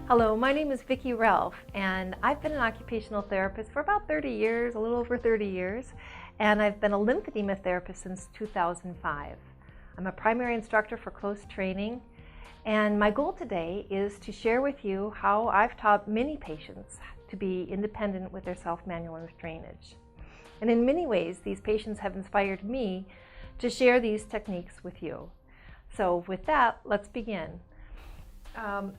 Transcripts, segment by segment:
Hello, my name is Vicki Ralph, and I've been an occupational therapist for about 30 years, a little over 30 years, and I've been a lymphedema therapist since 2005. I'm a primary instructor for close training, and my goal today is to share with you how I've taught many patients to be independent with their self-manual lymph drainage. And in many ways, these patients have inspired me to share these techniques with you. So with that, let's begin.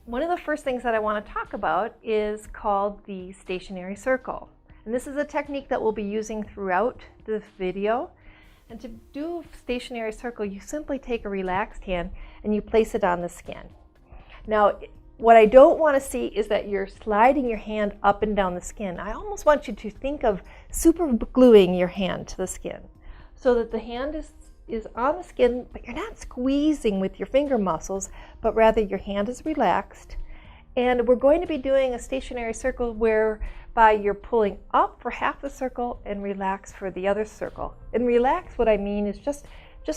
One of the first things that I want to talk about is called the stationary circle. And this is a technique that we'll be using throughout this video. And to do a stationary circle, you simply take a relaxed hand and you place it on the skin. Now, what I don't want to see is that you're sliding your hand up and down the skin. I almost want you to think of super gluing your hand to the skin so that the hand is on the skin, but you're not squeezing with your finger muscles, but rather your hand is relaxed. And we're going to be doing a stationary circle whereby you're pulling up for half the circle and relax for the other circle. And relax, what I mean is just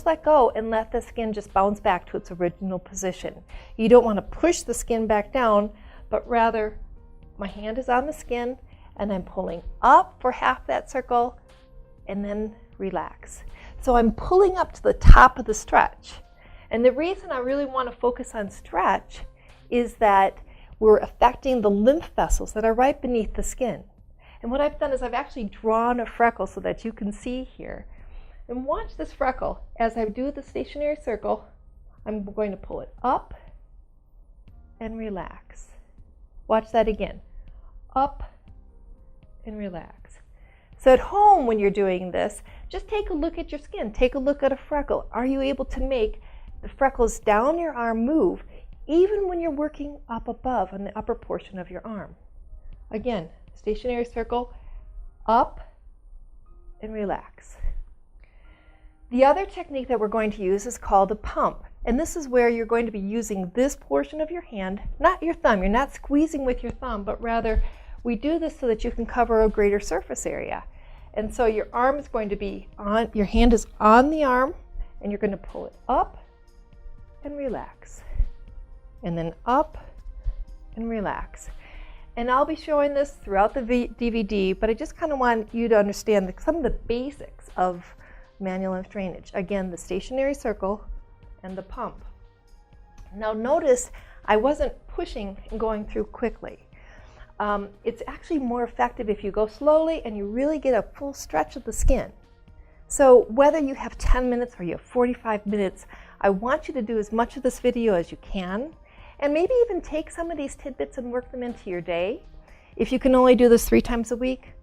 let go and let the skin just bounce back to its original position. You don't want to push the skin back down, but rather my hand is on the skin and I'm pulling up for half that circle and then relax. So I'm pulling up to the top of the stretch. And the reason I really want to focus on stretch is that we're affecting the lymph vessels that are right beneath the skin. And what I've done is I've actually drawn a freckle so that you can see here. And watch this freckle. As I do the stationary circle, I'm going to pull it up and relax. Watch that again. Up and relax. So at home when you're doing this, just take a look at your skin. Take a look at a freckle. Are you able to make the freckles down your arm move even when you're working up above on the upper portion of your arm? Again, stationary circle, up and relax. The other technique that we're going to use is called a pump. And this is where you're going to be using this portion of your hand, not your thumb. You're not squeezing with your thumb, but rather we do this so that you can cover a greater surface area. And so your arm is going to be on, your hand is on the arm, and you're going to pull it up and relax. And then up and relax. And I'll be showing this throughout the DVD, but I just kind of want you to understand some of the basics of manual lymph drainage. Again, the stationary circle and the pump. Now notice I wasn't pushing and going through quickly. It's actually more effective if you go slowly and you really get a full stretch of the skin. So whether you have 10 minutes or you have 45 minutes, I want you to do as much of this video as you can, and maybe even take some of these tidbits and work them into your day. If you can only do this 3 times a week,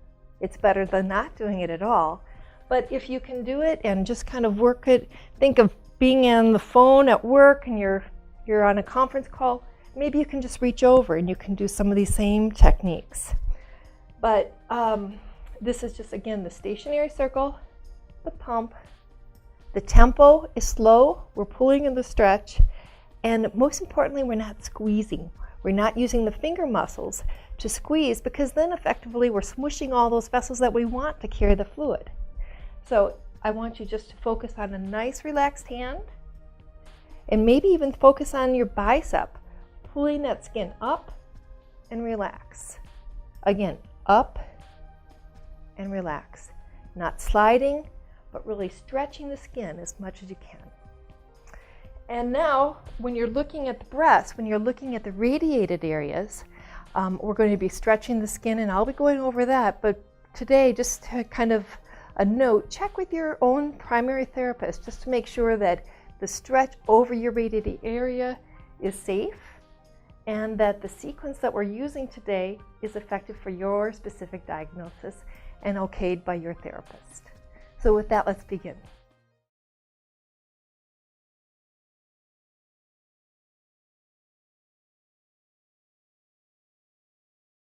it's better than not doing it at all. But if you can do it and just kind of work it, think of being on the phone at work and you're on a conference call, maybe you can just reach over and you can do some of these same techniques. But this is just, again, the stationary circle, the pump. The tempo is slow. We're pulling in the stretch. And most importantly, we're not squeezing. We're not using the finger muscles to squeeze, because then effectively we're smushing all those vessels that we want to carry the fluid. So I want you just to focus on a nice relaxed hand, and maybe even focus on your bicep, pulling that skin up and relax. Again, up and relax. Not sliding, but really stretching the skin as much as you can. And now, when you're looking at the breast, when you're looking at the radiated areas, we're going to be stretching the skin, and I'll be going over that. But today, just to kind of a note, check with your own primary therapist just to make sure that the stretch over your radiated area is safe and that the sequence that we're using today is effective for your specific diagnosis and okayed by your therapist. So with that, let's begin.